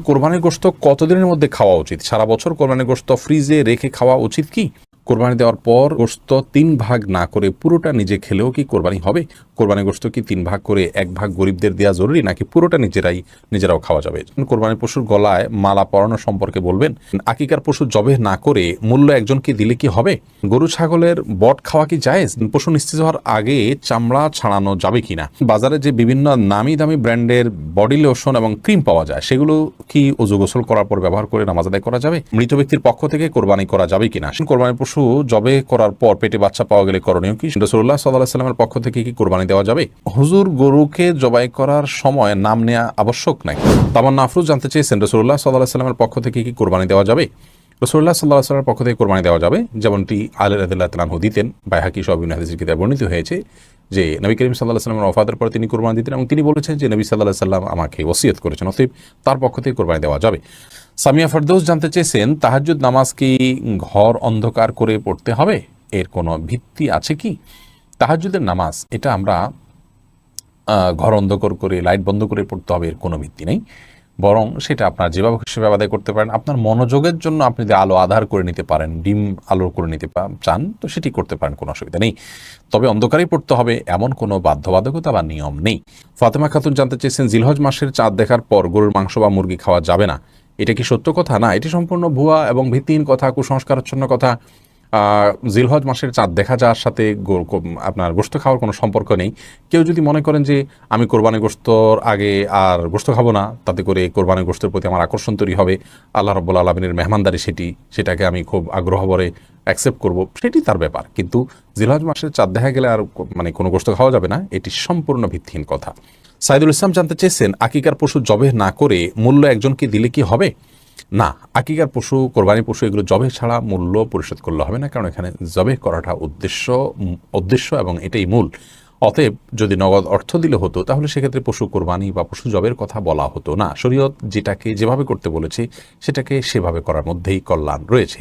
কোরবানির গোশত কতদিনের মধ্যে খাওয়া উচিত? সারা বছর কোরবানির গোশত ফ্রিজে রেখে খাওয়া উচিত কি? কোরবানি দেওয়ার পর গোশত ৩ ভাগ না করে পুরোটা নিজে খেলেও কি কোরবানি হবে? কোরবানির গোশত কি ৩ ভাগ করে ১ ভাগ গরিবদের দেওয়া জরুরি, নাকি পুরোটা নিজেরাও খাওয়া যাবে? কোরবানির পশুর গলায় মালা পরানো সম্পর্কে বলবেন। আকিকার পশু জবে না করে মূল্য একজনকে দিলে কি হবে? গরু ছাগলের বট খাওয়া কি জায়েজ? পশু নিস্তেজ হওয়ার আগে চামড়া ছাড়ানো যাবে কিনা? বাজারে যে বিভিন্ন নামি দামি ব্র্যান্ডের বডি লোশন এবং ক্রিম পাওয়া যায়, সেগুলো কি ওযু গোসল করার পর ব্যবহার করে নামাজ আদায় করা যাবে? মৃত ব্যক্তির পক্ষ থেকে কোরবানি করা যাবে কিনা? কোরবানির পশু জবে করার পর পেটে বাচ্চা পাওয়া গেলে করণীয় কি? রাসূলুল্লাহ সাল্লাল্লাহু আলাইহি ওয়াসাল্লামের পক্ষ থেকে কি কোরবানি দেওয়া যাবে? হুজুর, গরুকে জবাই করার সময় নাম নেওয়া আবশ্যক নাকি? তামান্না আফরোজ জানতে চেয়েছেন, রাসূলুল্লাহ সাল্লাল্লাহু আলাইহি ওয়াসাল্লামের পক্ষ থেকে কি কোরবানি দেওয়া যাবে? রাসূলুল্লাহ সাল্লাল্লাহু আলাইহি ওয়াসাল্লামের পক্ষ থেকে কোরবানি দেওয়া যাবে, যেমনটি আলী রাদিয়াল্লাহু তাআলা আনহু দিতেন। বাইহাকী সহ বিভিন্ন হাদিসের কিতাবে বর্ণিত হয়েছে যে নবী করিম সাল্লাল্লাহু আলাইহি ওয়াসাল্লামের ওফাতের পরে তিনি কোরবানি দিতেন এবং তিনি বলেছেন যে নবী সাল্লাল্লাহু আলাইহি ওয়াসাল্লাম আমাকে ওসিয়ত করেছেন, অতএব তার পক্ষ থেকে কোরবানি দেওয়া যাবে। সামিয়া ফেরদৌস জানতে চেয়েছেন, তাহাজ্জুদ নামাজ কি ঘর অন্ধকার করে পড়তে হবে? এর কোনো ভিত্তি আছে কি? তাহাজ্জুদের নামাজ এটা আমরা ঘর অন্ধকার করে লাইট বন্ধ করে পড়তে হবে, এর কোনো ভিত্তি নেই। বরং সেটা আপনার যেভাবে সেভাবে আদায় করতে পারেন। আপনার মনোযোগের জন্য আপনি যদি আলো আধার করে নিতে পারেন, ডিম আলো করে নিতে চান, তো সেটি করতে পারেন, কোনো অসুবিধা নেই। তবে অন্ধকারেই পড়তে হবে এমন কোনো বাধ্যবাধকতা বা নিয়ম নেই। ফাতেমা খাতুন জানতে চেয়েছেন, জিলহজ মাসের চাঁদ দেখার পর গরুর মাংস বা মুরগি খাওয়া যাবে না, এটা কি সত্য কথা? না, এটি সম্পূর্ণ ভুয়া এবং ভিত্তিহীন কথা, কুসংস্কারাচ্ছন্ন কথা। জিলহজ মাসের চাঁদ দেখা যাওয়ার সাথে আপনার গোশত খাওয়ার কোনো সম্পর্ক নেই। কেউ যদি মনে করেন যে আমি কোরবানি গোশতর আগে আর গোশত খাবো না, তাতে করে কোরবানি গোশতের প্রতি আমার আকর্ষণ তৈরি হবে, আল্লাহ রাব্বুল আলামিনের মেহমানদারি সেটাকে আমি খুব আগ্রহ ভরে অ্যাকসেপ্ট করব, সেটি তার ব্যাপার। কিন্তু জিলহজ মাসের চাঁদ দেখা গেলে আর কোনো গোশত খাওয়া যাবে না, এটি সম্পূর্ণ ভিত্তিহীন কথা। সাইদুল ইসলাম জানতে চেয়েছেন, আকিকার পশু জবেহ না করে মূল্য একজনকে দিলে কি হবে? না, আকিকার পশু, কোরবানি পশু এগুলো জবেহ ছাড়া মূল্য পরিশোধ করলে হবে না, কারণ এখানে জবেহ করাটা উদ্দেশ্য এবং এটাই মূল। অতএব যদি নগদ অর্থ দিলে হতো, তাহলে সেক্ষেত্রে পশু কোরবানি বা পশু জবের কথা বলা হতো না। শরীয়ত যেটাকে যেভাবে করতে বলেছে সেটাকে সেভাবে করার মধ্যেই কল্যাণ রয়েছে।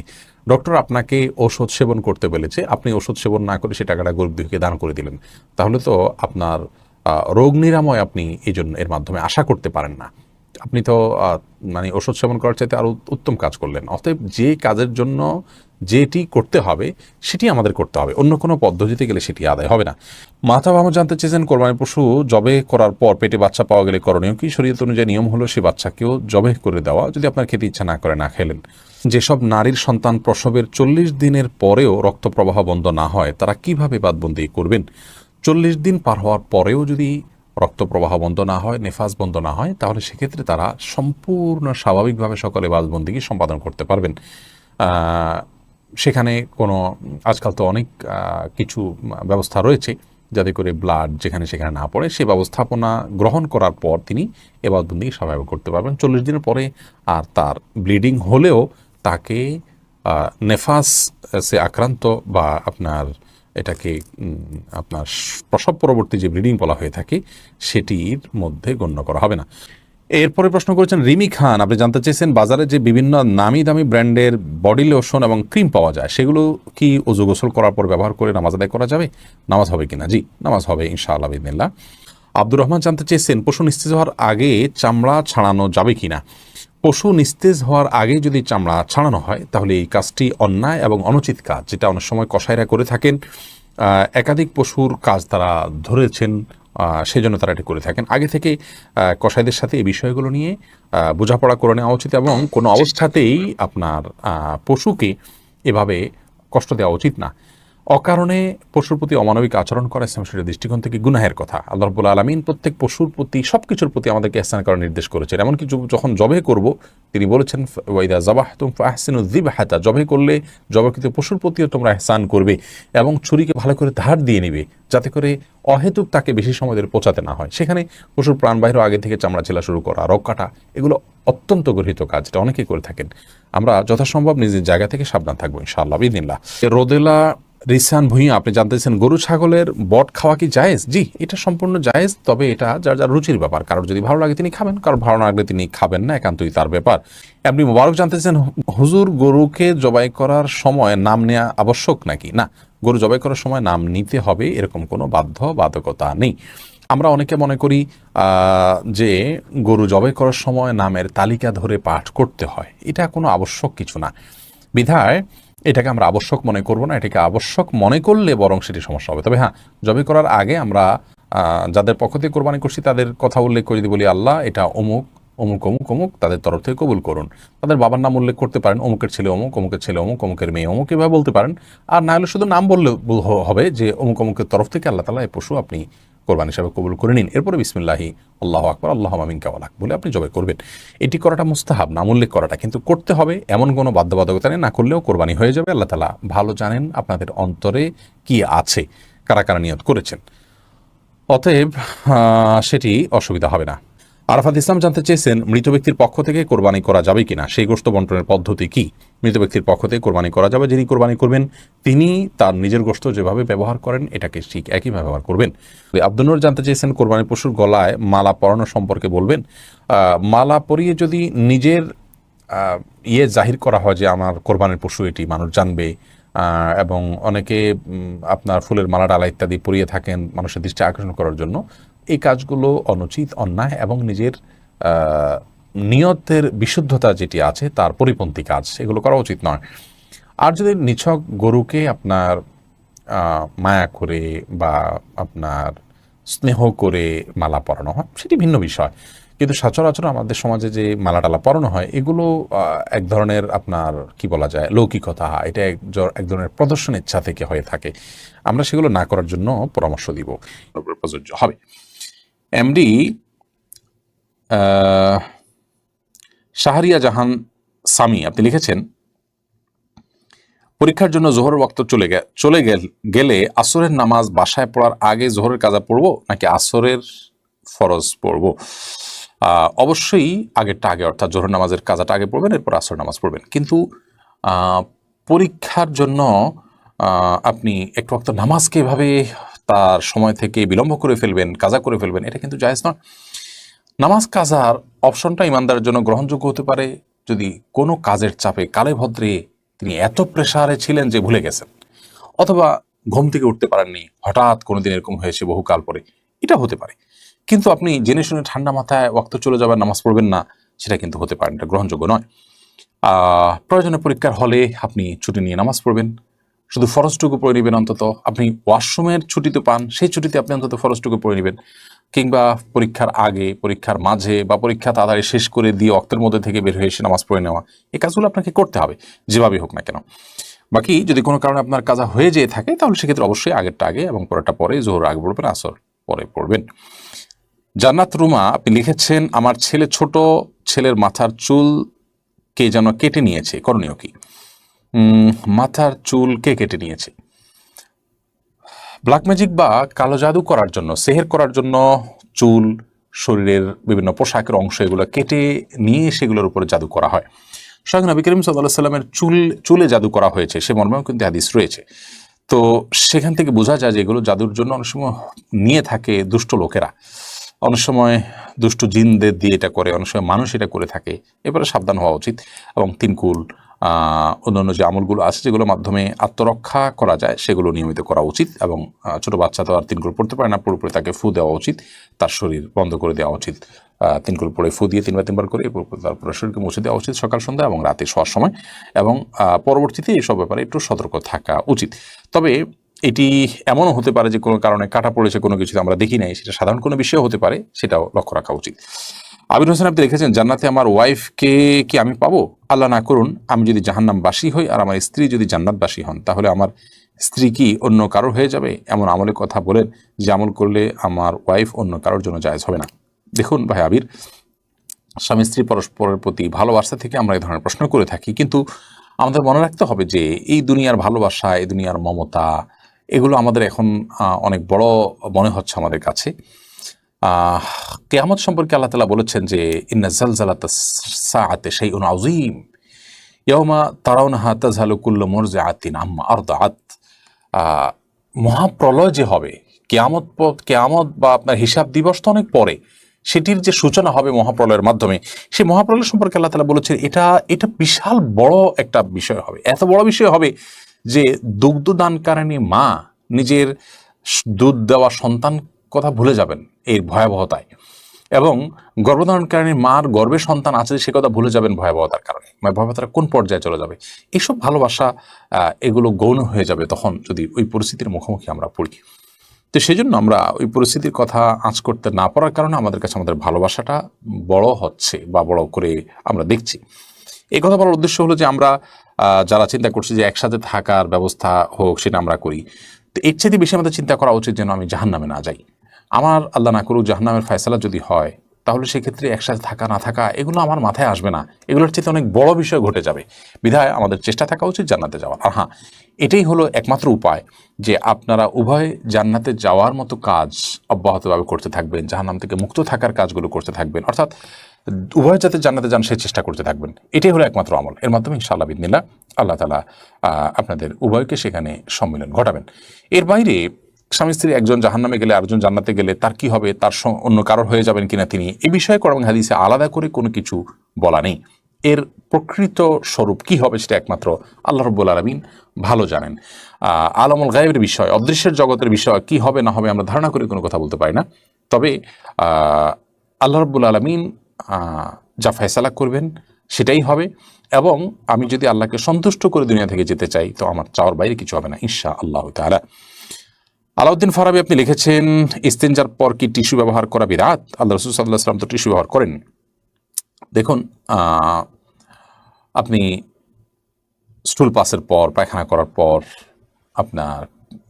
ডক্টর আপনাকে ওষুধ সেবন করতে বলেছে, আপনি ওষুধ সেবন না করে সে টাকাটা গরিব দুঃখীকে দান করে দিলেন, তাহলে তো আপনার রোগ নিরাময় আপনি এর মাধ্যমে আশা করতে পারেন না। আপনি তো ওষুধ সেবন করার চাইতে আরও উত্তম কাজ করলেন। অতএব যে কাজের জন্য যেটি করতে হবে সেটি আমাদের করতে হবে, অন্য কোনো পদ্ধতিতে গেলে সেটি আদায় হবে না। মাথা ভামো জানতে চেয়েছেন, কোরবানি পশু জবে করার পর পেটে বাচ্চা পাওয়া গেলে করণীয় কি? শরীয়ত অনুযায়ী নিয়ম হলো সে বাচ্চাকেও জবে করে দেওয়া, যদি আপনার খেতে ইচ্ছা না করে না খেলেন। যেসব নারীর সন্তান প্রসবের 40 দিনের পরেও রক্ত প্রবাহ বন্ধ না হয়, তারা কিভাবে বাদবন্দি করবেন? 40 দিন পার হওয়ার পরেও যদি রক্ত প্রবাহ বন্ধ না হয়, নেফাস বন্ধ না হয়, তাহলে সেক্ষেত্রে তারা সম্পূর্ণ স্বাভাবিকভাবে সকলে বাদবন্দিকে সম্পাদন করতে পারবেন। সেখানে কোনো আজকাল তো অনেক কিছু ব্যবস্থা রয়েছে যাতে করে ব্লাড যেখানে সেখানে না পড়ে, সে ব্যবস্থাপনা গ্রহণ করার পর তিনি বাদবন্দিকে স্বাভাবিক করতে পারবেন। 40 দিনের পরে আর তার ব্লিডিং হলেও তাকে নেফাস সে আক্রান্ত বা এটাকে আপনার প্রসব পরবর্তী যে ব্লিডিং বলা হয়ে থাকে সেটির মধ্যে গণ্য করা হবে না। এরপরে প্রশ্ন করেছেন রিমি খান, আপনি জানতে চেয়েছেন, বাজারে যে বিভিন্ন নামি দামি ব্র্যান্ডের বডি লোশন এবং ক্রিম পাওয়া যায়, সেগুলো কি ওযু গোসল করার পর ব্যবহার করে নামাজ আদায় করা যাবে? নামাজ হবে কিনা? জি, নামাজ হবে ইনশাআল্লাহ বিইذনিল্লাহ। আব্দুর রহমান জানতে চেয়েছেন, পশু নিস্তেজ হওয়ার আগে চামড়া ছাড়ানো যাবে কিনা? পশু নিস্তেজ হওয়ার আগে যদি চামড়া ছাড়ানো হয়, তাহলে এই কাজটি অন্যায় এবং অনুচিত কাজ, যেটা অনেক সময় কসাইরা করে থাকেন। একাধিক পশুর কাজ তারা ধরেছেন, সেজন্য তারা এটি করে থাকেন। আগে থেকে কসাইদের সাথে এই বিষয়গুলো নিয়ে বোঝাপড়া করে নেওয়া উচিত এবং কোনো অবস্থাতেই আপনার পশুকে এভাবে কষ্ট দেওয়া উচিত না। অকারণে পশুর প্রতি অমানবিক আচরণ করা ইসলাম শরীয়তের দৃষ্টিকোণ থেকে গুনাহের কথা। আল্লাহ রাব্বুল আলামিন প্রত্যেক পশুর প্রতি, সব কিছুর প্রতি আমাদেরকে ইহসান করার নির্দেশ করেছেন। এমনকি যখন জবে করব, তিনি বলেছেন ওয়াইদা যাবাহতুম ফাহসিনু যিবহাতা, জবে করলে জবাকৃত পশুর প্রতিও তোমরা ইহসান করবে এবং ছুরিকে ভালো করে ধার দিয়ে নিবে, যাতে করে অহেতুক তাকে বেশি সময় ধরে পচাতে না হয়। সেখানে পশুর প্রাণবাহির আগে থেকে চামড়া ছেলা শুরু করা, রক কাটা, এগুলো অত্যন্ত গর্হিত কাজ, এটা অনেকেই করে থাকেন। আমরা যথাসম্ভব নিজের জায়গা থেকে সাবধান থাকবো ইনশাআল্লাহ বিইذনিল্লাহ। রোদেলা রিসান ভুঁইয়া, আপনি জানতেছেন, গরু ছাগলের বট খাওয়া কি জায়েজ? জি, এটা সম্পূর্ণ জায়েজ, তবে এটা যার যার রুচির ব্যাপার। কারোর যদি ভালো লাগে তিনি খাবেন, কারোর ভালো না লাগলে তিনি খাবেন না, একান্তই তার ব্যাপার। আপনি মোবারক জানতেছেন, হুজুর, গরুকে জবাই করার সময় নাম নেওয়া আবশ্যক নাকি? না, গরু জবাই করার সময় নাম নিতে হবে এরকম কোনো বাধ্যবাধকতা নেই। আমরা অনেকে মনে করি যে গরু জবাই করার সময় নামের তালিকা ধরে পাঠ করতে হয়, এটা কোনো আবশ্যক কিছু না। বিধায় এটাকে আমরা আবশ্যক মনে করব না। এটাকে আবশ্যক মনে করলে বরং সেটি সমস্যা হবে। তবে হ্যাঁ, জবাই করার আগে আমরা যাদের পক্ষ থেকে কোরবানি করছি তাদের কথা উল্লেখ করে যদি বলি, আল্লাহ এটা অমুক অমুক অমুক অমুক তাদের তরফ থেকে কবুল করুন। তাদের বাবার নাম উল্লেখ করতে পারেন, অমুকের ছেলে অমুক, অমুকের ছেলে অমুক, অমুকের মেয়ে অমুক, এভাবে বলতে পারেন। আর না হলে শুধু নাম বললে হবে যে অমুক অমুকের তরফ থেকে আল্লাহ তাআলা এই পশু আপনি কোরবানি হিসাবে কবুল করে নিন। এরপরে বিসমিল্লাহি আল্লাহু আকবার আল্লাহুম্মা মিনকা ওয়া লাক বলে আপনি জবাই করবেন। এটি করাটা মুস্তাহাব, নাম উল্লেখ করাটা, কিন্তু করতে হবে এমন কোনো বাধ্যবাধকতা নেই। না করলেও কোরবানি হয়ে যাবে। আল্লাহ তাআলা ভালো জানেন আপনাদের অন্তরে কি আছে, কারা কারা নিয়ত করেছেন। অতএব সেটি অসুবিধা হবে না। আরাফাত ইসলাম জানতে চেয়েছেন, মৃত ব্যক্তির পক্ষ থেকে কোরবানি করা যাবে কিনা, সেই গোশত বন্টনের পদ্ধতি কি? মৃত ব্যক্তির পক্ষ থেকে কোরবানি করা যাবে। যিনি কোরবানি করবেন তিনি তার নিজের গোশত যেভাবে ব্যবহার করেন এটাকে ঠিক একই ব্যবহার করবেন। আব্দুল নূর জানতে চেয়েছেন, কোরবানি পশুর গলায় মালা পরানো সম্পর্কে বলবেন। মালা পরিয়ে যদি নিজের জাহির করা হয় যে আমার কোরবানির পশু এটি, মানুষ জানবে, এবং অনেকে আপনার ফুলের মালা ডালা ইত্যাদি পরিয়ে থাকেন মানুষের দৃষ্টি আকর্ষণ করার জন্য, এই কাজগুলো অনুচিত, অন্যায় এবং নিজের নিয়তের বিশুদ্ধতা যেটি আছে তার পরিপন্থী কাজ, এগুলো করা উচিত নয়। আর যদি নিছক গরুকে আপনার মায়া করে বা আপনার স্নেহ করে মালা পরানো হয় সেটি ভিন্ন বিষয়। কিন্তু সচরাচর আমাদের সমাজে যে মালা টালা পরানো হয় এগুলো এক ধরনের আপনার কি বলা যায় লৌকিকতা, এটা এক ধরনের প্রদর্শন ইচ্ছা থেকে হয়ে থাকে। আমরা সেগুলো না করার জন্য পরামর্শ দিব, প্রযোজ্য হবে। এমডি শাহরিয়া জাহান সামি আপনি লিখেছেন, পরীক্ষার জন্য জোহরের ওয়াক্ত চলে গেলে আসরের নামাজ বাসায় পড়ার আগে জোহরের কাজা পড়বো নাকি আসরের ফরজ পড়বো? অবশ্যই আগেরটা আগে, অর্থাৎ জোহর নামাজের কাজাটা আগে পড়বেন, এরপর আসর নামাজ পড়বেন। কিন্তু পরীক্ষার জন্য আপনি একটু ওয়াক্ত নামাজকে এভাবে তার সময় থেকে বিলম্ব করে ফেলবেন, কাজা করে ফেলবেন, এটা কিন্তু জায়েজ নয়। নামাজ কাজার অপশনটা ইমানদারের জন্য গ্রহণযোগ্য হতে পারে যদি কোনো কাজের চাপে কালে ভদ্রে তিনি এত প্রেসারে ছিলেন যে ভুলে গেছেন, অথবা ঘুম থেকে উঠতে পারেননি, হঠাৎ কোনোদিন এরকম হয়েছে বহুকাল পরে, এটা হতে পারে। কিন্তু আপনি জেনে শুনে ঠান্ডা মাথায় ওয়াক্ত চলে যাবেন, নামাজ পড়বেন না, সেটা কিন্তু হতে পারে, এটা গ্রহণযোগ্য নয়। প্রয়োজনে পরীক্ষার হলে আপনি ছুটি নিয়ে নামাজ পড়বেন, শুধু ফরজটুকু পড়ে নেবেন। অন্তত আপনি ওয়াশরুমের ছুটি তো পান, সেই ছুটিতে আপনি অন্তত ফরজটুকু পড়ে নেবেন। কিংবা পরীক্ষার আগে, পরীক্ষার মাঝে বা পরীক্ষা তাড়াতাড়ি শেষ করে দিয়ে অক্তের মধ্যে থেকে বের হয়ে এসে নামাজ পড়ে নেওয়া, এই কাজগুলো আপনাকে করতে হবে যেভাবেই হোক না কেন। বাকি যদি কোনো কারণে আপনার কাজা হয়ে যেয়ে থাকে তাহলে সেক্ষেত্রে অবশ্যই আগেরটা আগে এবং পরেরটা পরে, জোহর আগে পড়বেন, আসর পরে পড়বেন। জান্নাত রুমা আপনি লিখেছেন, আমার ছেলে ছোট ছেলের মাথার চুল কে যেন কেটে নিয়েছে, করণীয় কি? মাথার চুল কে কেটে নিয়েছে? ব্ল্যাক ম্যাজিক বা কালো জাদু করার জন্য, সেহের করার জন্য চুল, শরীরের বিভিন্ন পোশাকের অংশ এগুলো কেটে নিয়ে সেগুলোর উপরে জাদু করা হয়। স্বয়ং নবী করিম সাল্লাল্লাহু আলাইহি সাল্লামের চুলে জাদু করা হয়েছে, সে মর্মেও কিন্তু হাদিস রয়েছে। তো সেখান থেকে বোঝা যায় যে এগুলো জাদুর জন্য অনেক সময় নিয়ে থাকে দুষ্ট লোকেরা, অনেক সময় দুষ্ট জিনদের দিয়ে এটা করে, অনেক সময় মানুষ এটা করে থাকে। এবারে সাবধান হওয়া উচিত এবং তিনকুল অন্যান্য যে আমলগুলো আছে যেগুলোর মাধ্যমে আত্মরক্ষা করা যায় সেগুলো নিয়মিত করা উচিত। এবং ছোটো বাচ্চা তো আর তিনকুল পড়তে পারে না, পুরোপুরি তাকে ফু দেওয়া উচিত, তার শরীর বন্ধ করে দেওয়া উচিত। তিনকুল পরে ফু দিয়ে তিনবার করে তারপরে শরীরকে মুছে দেওয়া উচিত সকাল সন্ধ্যা এবং রাতে শোয়ার সময়। এবং পরবর্তীতে এইসব ব্যাপারে একটু সতর্ক থাকা উচিত। তবে এটি এমনও হতে পারে যে কোনো কারণে কাটা পড়েছে, কোনো কিছু আমরা দেখি নাই, সেটা সাধারণ কোনো বিষয় হতে পারে, সেটাও লক্ষ্য রাখা উচিত। আবির হোসেন আপনি লিখেছেন, জান্নাতে আমার ওয়াইফকে কি আমি পাবো? আল্লাহ না করুন আমি যদি জাহান্নামবাসী হই আর আমার স্ত্রী যদি জান্নাতবাসী হন, তাহলে আমার স্ত্রী কি অন্য কারোর হয়ে যাবে? এমন আমলের কথা বলেন যে আমল করলে আমার ওয়াইফ অন্য কারোর জন্য জায়েজ হবে না। দেখুন ভাই আবির, স্বামী স্ত্রী পরস্পরের প্রতি ভালোবাসা থেকে আমরা এই ধরনের প্রশ্ন করে থাকি, কিন্তু আমাদের মনে রাখতে হবে যে এই দুনিয়ার ভালোবাসা, এই দুনিয়ার মমতা, এগুলো আমাদের এখন অনেক বড় মনে হচ্ছে আমাদের কাছে। কিয়ামত সম্পর্কে আল্লাহ তাআলা বলেছেন যে ইন্না জালজালাতাস সাআতি শাইউন আযীম ইয়াওমা তারাউনাহা তাযহালু কুল্লু মুরজিআতিন আম্মা আরদাআত। মহাপ্রলয় যে হবে, কিয়ামত বা আপনার হিসাব দিবস তো অনেক পরে, সেটির যে সূচনা হবে মহাপ্রলয়ের মাধ্যমে, সেই মহাপ্রলয় সম্পর্কে আল্লাহ তাআলা বলেছেন এটা বিশাল বড় একটা বিষয় হবে। এত বড় বিষয় হবে যে দুগ্ধদানকারিণী মা নিজের দুধ দেওয়া সন্তান কথা ভুলে যাবেন এর ভয়াবহতায়, এবং গর্ভধারণকারী মার গর্ভে সন্তান আছে সে কথা ভুলে যাবেন ভয়াবহতার কারণে। মানে ভয়াবহতার কোন পর্যায়ে চলে যাবে, এইসব ভালোবাসা এগুলো গৌণ হয়ে যাবে তখন যদি ওই পরিস্থিতির মুখোমুখি আমরা পড়ি। তো সেই জন্য আমরা ওই পরিস্থিতির কথা আঁচ করতে না পারার কারণে আমাদের কাছে আমাদের ভালোবাসাটা বড় হচ্ছে বা বড় করে আমরা দেখছি। এই কথা বলার উদ্দেশ্য হলো যে আমরা যারা চিন্তা করছি যে একসাথে থাকার ব্যবস্থা হোক, সেটা আমরা করি। তো এর চেয়ে বেশি আমাদের চিন্তা করা উচিত যেন আমি জাহান্নামে না যাই। আমার আল্লাহ না করুক জাহান্নামের ফয়সালা যদি হয়, তাহলে সেক্ষেত্রে একসাথে থাকা না থাকা এগুলো আমার মাথায় আসবে না, এগুলোর চেয়ে অনেক বড় বিষয় ঘটে যাবে। বিধায় আমাদের চেষ্টা থাকা উচিত জান্নাতে যাওয়ার। আর হ্যাঁ, এটাই হলো একমাত্র উপায় যে আপনারা উভয় জান্নাতে যাওয়ার মতো কাজ অব্যাহতভাবে করতে থাকবেন, জাহান্নাম থেকে মুক্ত থাকার কাজগুলো করতে থাকবেন, অর্থাৎ উভয় যাতে জান্নাতে যান সেই চেষ্টা করতে থাকবেন। এটাই হলো একমাত্র আমল। এর মাধ্যমে ইনশাআল্লাহ বিদিনিল্লাহ আল্লাহ তাআলা আপনাদের উভয়কে সেখানে সম্মিলন ঘটাবেন। এর বাইরে স্বামী স্ত্রী একজন জাহান্নামে গেলে আরেকজন জান্নাতে গেলে তার কি হবে, তার অন্য কারোর হয়ে যাবেন কিনা তিনি, এই বিষয়ে কোরআন হাদিসে আলাদা করে কোনো কিছু বলা নেই। এর প্রকৃত স্বরূপ কি হবে সেটা একমাত্র আল্লাহ রাব্বুল আলামিন ভালো জানেন। আলামুল গায়বের বিষয়, অদৃশ্যের জগতের বিষয় কি হবে না হবে আমরা ধারণা করে কোনো কথা বলতে পারি না। তবে আল্লাহ রাব্বুল আলামিন যা ফয়সালা করবেন সেটাই হবে, এবং আমি যদি আল্লাহকে সন্তুষ্ট করে দুনিয়া থেকে যেতে চাই তো আমার চাওয়ার বাইরে কিছু হবে না ইনশাআল্লাহ তাআলা। আলাউদ্দিন ফারাবি আপনি লিখেছেন, ইস্তেঞ্জার পর কি টিস্যু ব্যবহার করা বিদআত? আল্লাহ রাসূল সাল্লাল্লাহু আলাইহি ওয়াসাল্লাম তো টিস্যু ব্যবহার করেন। দেখুন, আপনি স্টুল পাসের পর, পায়খানা করার পর, আপনার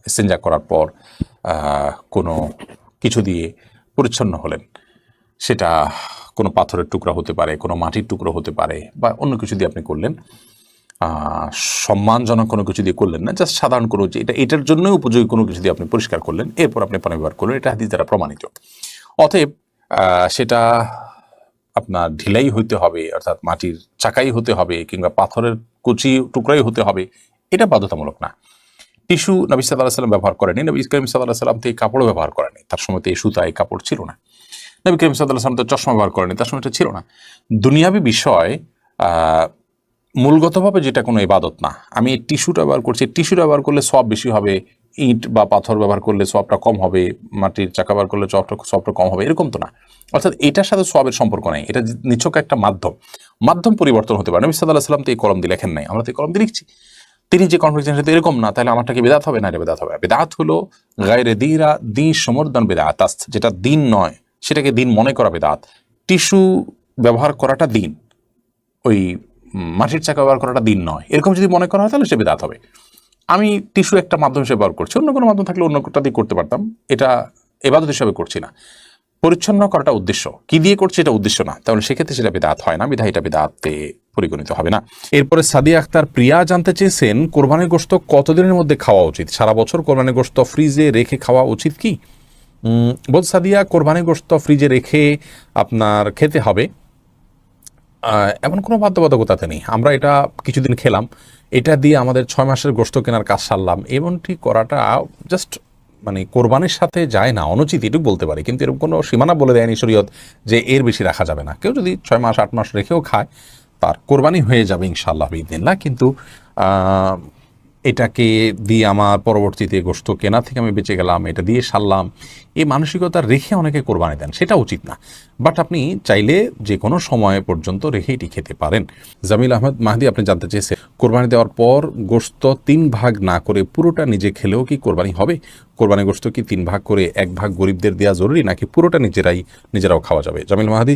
ইস্তেঞ্জা করার পর কোনো কিছু দিয়ে পরিচ্ছন্ন হলেন, সেটা কোনো পাথরের টুকরা হতে পারে, কোনো মাটির টুকরো হতে পারে, বা অন্য কিছু দিয়ে আপনি করলেন, সম্মানজনক কোনো কিছু দিয়ে করলেন না, জাস্ট সাধারণ কোনো যে এটার জন্যই উপযোগী কোনো কিছু দিয়ে আপনি পরিষ্কার করলেন, এরপর আপনি পানি ব্যবহার করলেন, এটা হাদিস দ্বারা প্রমাণিত। অতএব সেটা আপনার ঢিলাই হইতে হবে, অর্থাৎ মাটির চাকাই হতে হবে, কিংবা পাথরের কুচি টুকরাই হতে হবে, এটা বাধ্যতামূলক না। টিস্যু নবী সাল্লাল্লাহু আলাইহি ওয়াসাল্লাম ব্যবহার করেনি, নবী করিম সাল্লাল্লাহু আলাইহি ওয়াসাল্লাম তো এই কাপড়ও ব্যবহার করেনি, তার সময় তো এই সুতা এই কাপড় ছিল না। নবী করিম সাল্লাল্লাহু আলাইহি ওয়াসাল্লাম তো চশমা ব্যবহার করেনি, তার সময় এটা ছিল না। দুনিয়াবী বিষয় মূলগতভাবে যেটা কোনো ইবাদত না। আমি এই টিস্যুটা ব্যবহার করছি, টিস্যুটা ব্যবহার করলে সওয়াব বেশি হবে, ইট বা পাথর ব্যবহার করলে সওয়াবটা কম হবে, মাটির চাকা ব্যবহার করলে সওয়াবটা কম হবে, এরকম তো না। অর্থাৎ এটার সাথে সওয়াবের সম্পর্ক নাই, এটা নিছক একটা মাধ্যম পরিবর্তন হতে পারে। নবী সাল্লাল্লাহু আলাইহি ওয়াসাল্লাম তো এই কলম দিয়ে লেখেন নাই, আমরা তো এই কলম দিয়ে লিখছি। তিনি যে কনফিডেন্স সেটা এরকম না, তাহলে আমারটা কি বিদআত হবে? না, এটা বিদআত হবে। বিদআত হলো গায়রে দীরা দিন সমর্দন বিদআত, যেটা দিন নয় সেটাকে দিন মনে করা বিদআত। টিস্যু ব্যবহার করাটা দিন, ওই মাটির চাকা ব্যবহার করাটা দিন নয়, এরকম যদি মনে করা হয় তাহলে সে বিদআত হবে। আমি টিস্যু একটা মাধ্যম হিসেবে ব্যবহার করছি, অন্য কোনো মাধ্যম থাকলে অন্যটা দিয়ে করতে পারতাম, এটা ইবাদত হিসেবে করছি না। পরিচ্ছন্ন করাটা উদ্দেশ্য, কি দিয়ে করছে এটা উদ্দেশ্য না, তাহলে সেক্ষেত্রে সেটা বিদআত হয় না, বিধায় এটা বিদআতে পরিগণিত হবে না। এরপরে সাদিয়া আক্তার প্রিয়া জানতে চেয়েছেন, কোরবানির গোশত কতদিনের মধ্যে খাওয়া উচিত? সারা বছর কোরবানির গোশত ফ্রিজে রেখে খাওয়া উচিত কি? বল সাদিয়া, কোরবানির গোশত ফ্রিজে রেখে আপনার খেতে হবে এমন কোনো বাধ্যবাধকতাতে নেই। আমরা এটা কিছুদিন খেলাম, এটা দিয়ে আমাদের 6 মাসের গোশত কেনার কাজ সারলাম, এমনটি করাটা জাস্ট মানে কোরবানির সাথে যায় না, অনুচিত এটুকু বলতে পারি। কিন্তু এরকম কোনো সীমানা বলে দেয়নি শরীয়ত যে এর বেশি রাখা যাবে না। কেউ যদি 6 মাস 8 মাস রেখেও খায় তার কোরবানি হয়ে যাবে ইনশাআল্লাহ বিদিনিল্লাহ। কিন্তু এটাকে দিয়ে আমার পরবর্তীতে গোশত কেনা থেকে আমি বেঁচে গেলাম, এটা দিয়ে সারলাম, এই মানসিকতা রেখে অনেকে কোরবানি দেন, সেটা উচিত না। বাট আপনি চাইলে যে কোনো সময় পর্যন্ত রেখে এটি খেতে পারেন। জামিল আহমেদ মাহদি আপনি জানতে চেয়েছেন, কোরবানি দেওয়ার পর গোশত 3 ভাগ না করে পুরোটা নিজে খেলেও কি কোরবানি হবে? কোরবানি গোশত কি 3 ভাগ করে 1 ভাগ গরিবদের দেওয়া জরুরি, নাকি পুরোটা নিজেরাও খাওয়া যাবে? জামিল মাহদি,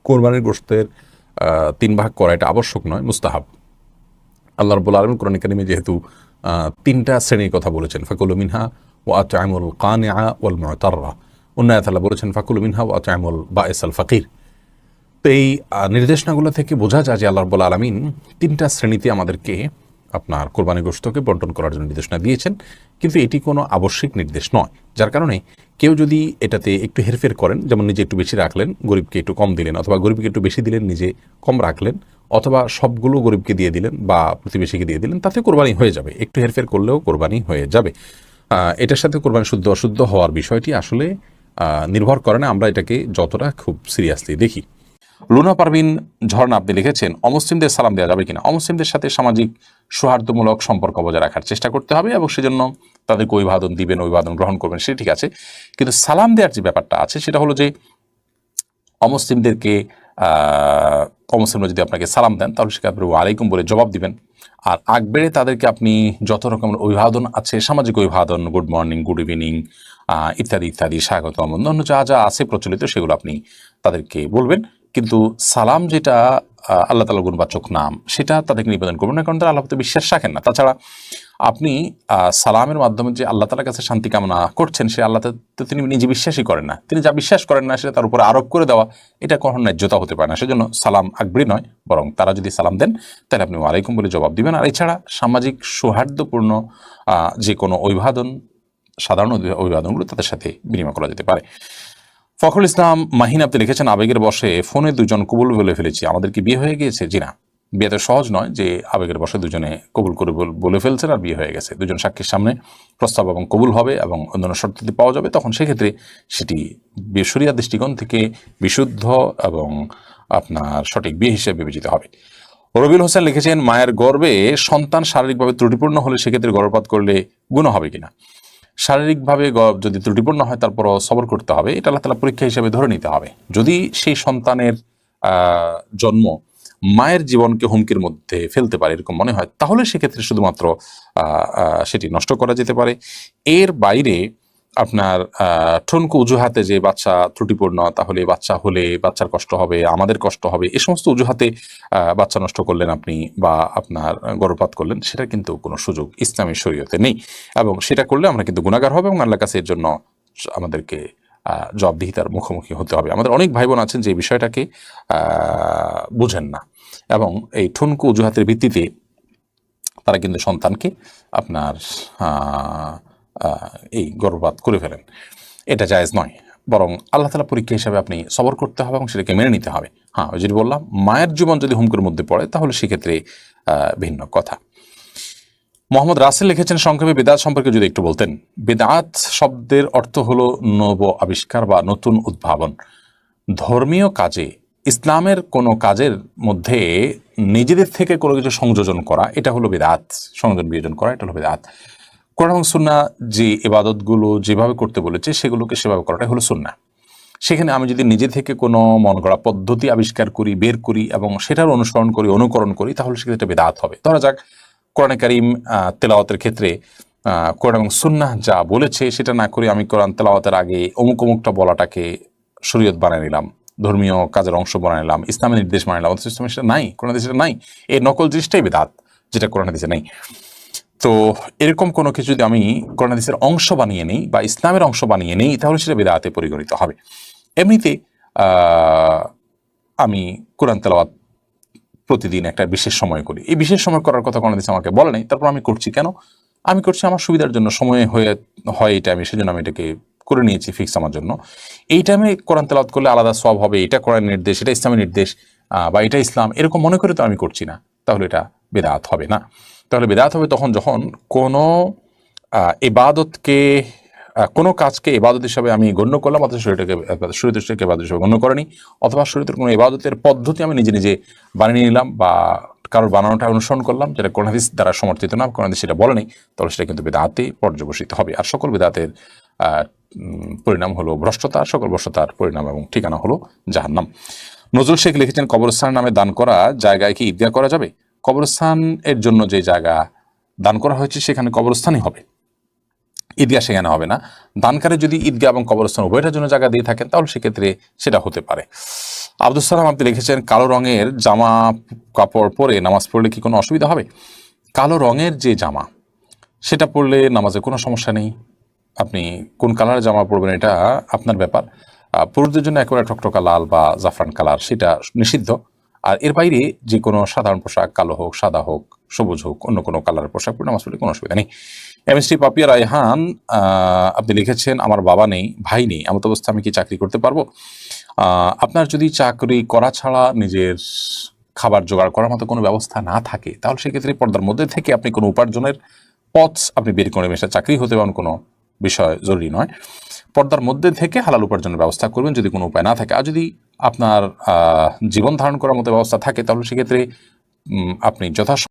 কোরবানির গোশতের 3 ভাগ করা এটা আবশ্যক নয়, মুস্তাহাব। আল্লাহ রাব্বুল আলামিন কোরআন কারীমে যেহেতু 3টা শ্রেণীর কথা বলেছেন, ফাকুলু মিনহা ওয়া আত'আমুল কানিআ ওয়াল মু'তাররা, অন্য আয়াতে আল্লাহ বলেছেন ফাকুলু মিনহা ওয়া আত'আমুল বাঈসাল ফাকির। তো এই নির্দেশনাগুলো থেকে বোঝা যায় যে আল্লাহ রাব্বুল আলামিন 3টা শ্রেণীতে আমাদেরকে আপনার কোরবানি গোশতকে বন্টন করার জন্য নির্দেশনা দিয়েছেন, কিন্তু এটি কোনো আবশ্যিক নির্দেশ নয়। যার কারণে কেউ যদি এটাতে একটু হেরফের করেন, যেমন নিজে একটু বেশি রাখলেন, গরিবকে একটু কম দিলেন, অথবা গরিবকে একটু বেশি দিলেন, নিজে কম রাখলেন, অথবা সবগুলো গরিবকে দিয়ে দিলেন বা প্রতিবেশীকে দিয়ে দিলেন, তাতে কোরবানি হয়ে যাবে। একটু হেরফের করলেও কোরবানি হয়ে যাবে। এটার সাথে কোরবানি শুদ্ধ অশুদ্ধ হওয়ার বিষয়টি আসলে নির্ভর করে না, আমরা এটাকে যতটা খুব সিরিয়াসলি দেখি। লুনা পারভিন ঝর্ণা আপনি লিখেছেন, অমুসলিমদের সালাম দেওয়া যাবে কিনা? অমুসলিমদের সাথে সামাজিক সৌহার্দ্যমূলক সম্পর্ক বজায় রাখার চেষ্টা করতে হবে এবং সেজন্য তাদেরকে অভিবাদন দিবেন, অভিবাদন গ্রহণ করবেন, সেটা ঠিক আছে। কিন্তু সালাম দেওয়ার যে ব্যাপারটা আছে সেটা হলো যে অমুসলিমদেরকে অমুসলিমরা যদি আপনাকে সালাম দেন তাহলে সেটা আপনি ওয়ালাইকুম বলে জবাব দিবেন। আর আগ বেড়ে তাদেরকে আপনি যত রকমের অভিবাদন আছে, সামাজিক অভিবাদন, গুড মর্নিং, গুড ইভিনিং ইত্যাদি ইত্যাদি, স্বাগতম, অন্যান্য যা যা আছে প্রচলিত সেগুলো আপনি তাদেরকে বলবেন। কিন্তু সালাম যেটা আল্লাহ তাআলার গুণবাচক নাম, সেটা তাদেরকে নিবেদন করবেন না, কারণ তারা আল্লাহ প্রতি বিশ্বাস রাখেন না। তাছাড়া আপনি সালামের মাধ্যমে যে আল্লাহ তাআলার কাছে শান্তি কামনা করছেন, সে আল্লাহ তো তিনি নিজে বিশ্বাসই করেন না। তিনি যা বিশ্বাস করেন না সেটা তার উপরে আরোপ করে দেওয়া, এটা কখনো ন্যায্যতা হতে পারে না। সেজন্য সালাম আকবরী নয়, বরং তারা যদি সালাম দেন তাহলে আপনি ওয়ালাইকুম বলে জবাব দিবেন। আর এছাড়া সামাজিক সৌহার্দ্যপূর্ণ যে কোনো অভিবাদন, সাধারণ অভিবাদনগুলো তাদের সাথে বিনিময় করা যেতে পারে। ফখরুল ইসলাম মাহিন আপনি লিখেছেন, আবেগের বশে ফোনে দুজন কবুল বলে ফেলেছি, আমাদের কি বিয়ে হয়ে গিয়েছে? জি না, বিয়েতে সহজ নয় যে আবেগের বশে দুজনে কবুল করে বলে ফেলছেন আর বিয়ে হয়ে গেছে। দুজন সাক্ষীর সামনে প্রস্তাব এবং কবুল হবে এবং অন্যান্য শর্ত যদি পাওয়া যাবে, তখন সেক্ষেত্রে সেটি শরিয়ার দৃষ্টিকোণ থেকে বিশুদ্ধ এবং আপনার সঠিক বিয়ে হিসেবে বিবেচিত হবে। রবিউল হোসেন লিখেছেন, মায়ের গর্ভে সন্তান শারীরিকভাবে ত্রুটিপূর্ণ হলে সেক্ষেত্রে গর্ভপাত করলে গুনাহ হবে কিনা? শারীরিকভাবে যদি ত্রুটিপূর্ণ হয় তারপরও সবর করতে হবে, এটা আল্লাহ তাআলা পরীক্ষা হিসেবে ধরে নিতে হবে। যদি সেই সন্তানের জন্ম মায়ের জীবনকে হুমকির মধ্যে ফেলতে পারে এরকম মনে হয়, তাহলে সেক্ষেত্রে শুধুমাত্র সেটি নষ্ট করা যেতে পারে। এর বাইরে আপনার ঠুনকো অজুহাতে যে বাচ্চা ত্রুটিপূর্ণ, তাহলে বাচ্চা হলে বাচ্চার কষ্ট হবে, আমাদের কষ্ট হবে, এ সমস্ত অজুহাতে বাচ্চা নষ্ট করলেন আপনি বা আপনার গর্ভপাত করলেন, সেটা কিন্তু কোনো সুযোগ ইসলামী শরীয়তে নেই। এবং সেটা করলে আমরা কিন্তু গুনাহগার হবে এবং আল্লাহর কাছে এর জন্য আমাদেরকে জবাবদিহিতার মুখোমুখি হতে হবে। আমাদের অনেক ভাই বোন আছেন যে এই বিষয়টাকে বুঝেন না এবং এই ঠুনকো অজুহাতের ভিত্তিতে তারা কিন্তু সন্তানকে আপনার এই গর্ভপাত করে ফেলেন। এটা জায়েজ নয়, বরং আল্লাহ তাআলা পরীক্ষা হিসাবে আপনি সবর করতে হবে এবং সেটাকে মেনে নিতে হবে। হ্যাঁ, ওই যদি বললাম মায়ের জীবন যদি হুমকির মধ্যে পড়ে তাহলে সেক্ষেত্রে ভিন্ন কথা। মোহাম্মদ রাসেল লিখেছেন, সংক্ষেপে বেদাত সম্পর্কে যদি একটু বলতেন। বেদাত শব্দের অর্থ হলো নব আবিষ্কার বা নতুন উদ্ভাবন। ধর্মীয় কাজে, ইসলামের কোনো কাজের মধ্যে নিজেদের থেকে কোনো কিছু সংযোজন করা, এটা হলো বেদাত। সংযোজন বিয়োজন করা, এটা হলো বেদাত। কোরআন এবং সুন্নাহ যে ইবাদতগুলো যেভাবে করতে বলেছে সেগুলোকে সেভাবে করাটাই হলো সুন্নাহ। সেখানে আমি যদি নিজে থেকে কোনো মন গড়া পদ্ধতি আবিষ্কার করি, বের করি এবং সেটার অনুসরণ করি, অনুকরণ করি, তাহলে সেক্ষেত্রে বেদাত হবে। ধরা যাক কোরআনে কারীম তেলাওয়াতের ক্ষেত্রে কোরআন এবং সুন্নাহ যা বলেছে সেটা না করে আমি কোরআন তেলাওয়াতের আগে অমুক অমুকটা বলাটাকে শরীয়ত বানিয়ে নিলাম, ধর্মীয় কাজের অংশ বানিয়ে নিলাম, ইসলামের নির্দেশ মানিয়ে নিলাম। ইসলামে সেটা নাই, কোরআন সেটা নাই। এই নকল জিনিসটাই বেদাত, যেটা কোরআন হাদিসে নেই। তো এরকম কোনো কিছু যদি আমি কোরআন হাদিসের অংশ বানিয়ে নিই বা ইসলামের অংশ বানিয়ে নিই, তাহলে সেটা বেদাতে পরিগণিত হবে। এমনিতে আমি কোরআন তেলাওয়াত প্রতিদিন একটা বিশেষ সময় করি, এই বিশেষ সময় করার কথা কোরআন হাদিসে আমাকে বলে নাই, তারপর আমি করছি কেন? আমি করছি আমার সুবিধার জন্য, সময় হয় এটা আমি সেজন্য আমি এটাকে করে নিয়েছি ফিক্স আমার জন্য। এই টাইমে কোরআন তেলাওয়াত করলে আলাদা সওয়াব হবে, এটা কোরআন নির্দেশ, এটা ইসলামের নির্দেশ বা এটা ইসলাম, এরকম মনে করে তো আমি করছি না, তাহলে এটা বেদাত হবে না। তাহলে বেদাত হবে তখন যখন কোনো ইবাদতকে, কোনো কাজকে ইবাদত হিসাবে আমি গণ্য করলাম, অথচ শরীয়তকে ইবাদত হিসাবে গণ্য করেনি, অথবা শরীয়তের কোনো ইবাদতের পদ্ধতি আমি নিজে নিজে বানিয়ে নিলাম বা কারোর বানানোটা অনুসরণ করলাম, যেটা কোরআন হাদিস দ্বারা সমর্থিত না, কোরআন হাদিস সেটা বলে নেই, তাহলে সেটা কিন্তু বেদাতে পর্যবসিত হবে। আর সকল বেদাতের পরিণাম হলো ভ্রষ্টতা, সকল ভ্রষ্টতার পরিণাম এবং ঠিকানা হলো জাহান্নাম। নজরুল শেখ লিখেছেন, কবরস্থান নামে দান করা জায়গায় কি ঈদগাহ করা যাবে? কবরস্থান এর জন্য যে জায়গা দান করা হয়েছে সেখানে কবরস্থানই হবে, ঈদগাহ সেখানে হবে না। দানকারী যদি ঈদগাহ এবং কবরস্থান উভয়টার জন্য জায়গা দিয়ে থাকেন তাহলে সেক্ষেত্রে সেটা হতে পারে। আব্দুল সালাম আপনি লিখেছেন, কালো রঙের জামা কাপড় পরে নামাজ পড়লে কি কোনো অসুবিধা হবে? কালো রঙের যে জামা সেটা পরলে নামাজে কোনো সমস্যা নেই। আপনি কোন কালারের জামা পরবেন এটা আপনার ব্যাপার। পুরুষদের জন্য একেবারে টকটকা লাল বা জাফরান কালার সেটা নিষিদ্ধ। আর এর বাইরে যে কোনো সাধারণ পোশাক, কালো হোক, সাদা হোক, সবুজ হোক, অন্য কোনো কালারের পোশাক পরে নামাজ পড়লে কোনো অসুবিধা নেই। এমএসটি পাপিয়া রায়হান আপনি লিখেছেন, আমার বাবা নেই, ভাই নেই, এমত অবস্থা আমি কি চাকরি করতে পারবো? আপনার যদি চাকরি করা ছাড়া নিজের খাবার জোগাড় করার মতো কোনো ব্যবস্থা না থাকে, তাহলে সেক্ষেত্রে পর্দার মধ্যে থেকে আপনি কোনো উপার্জনের পথ আপনি বের করে নেবেন। সেটা চাকরি হতে পারেন, কোনো বিষয় জরুরি নয়। পর্দার মধ্যে থেকে হালাল উপার্জনের ব্যবস্থা করবেন যদি কোনো উপায় না থাকে। আর যদি আপনার জীবন ধারণ করার মতো ব্যবস্থা থাকে তাহলে সেক্ষেত্রে আপনি